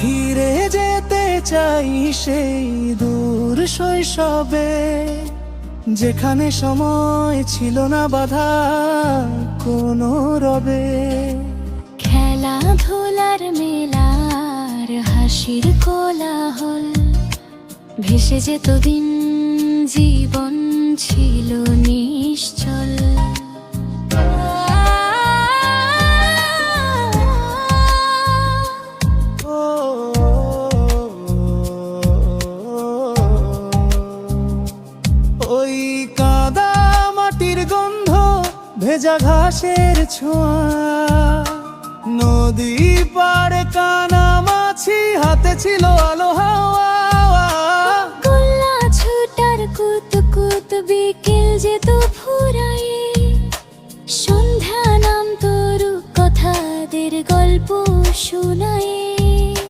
ফিরে যেতে চাই সেই দূর শৈশবে, যেখানে সময় ছিল না বাধা কোনো রবে। খেলাধুলার মেলার হাসির কোলাহল, ভেসে যেত দিন, জীবন ছিল নিশ্চল। ওই কাদা মাটির গন্ধ, ভেজা ঘাসের ছোঁয়া, নদী পাড়ে কানামাছি, হাতে ছিল আলো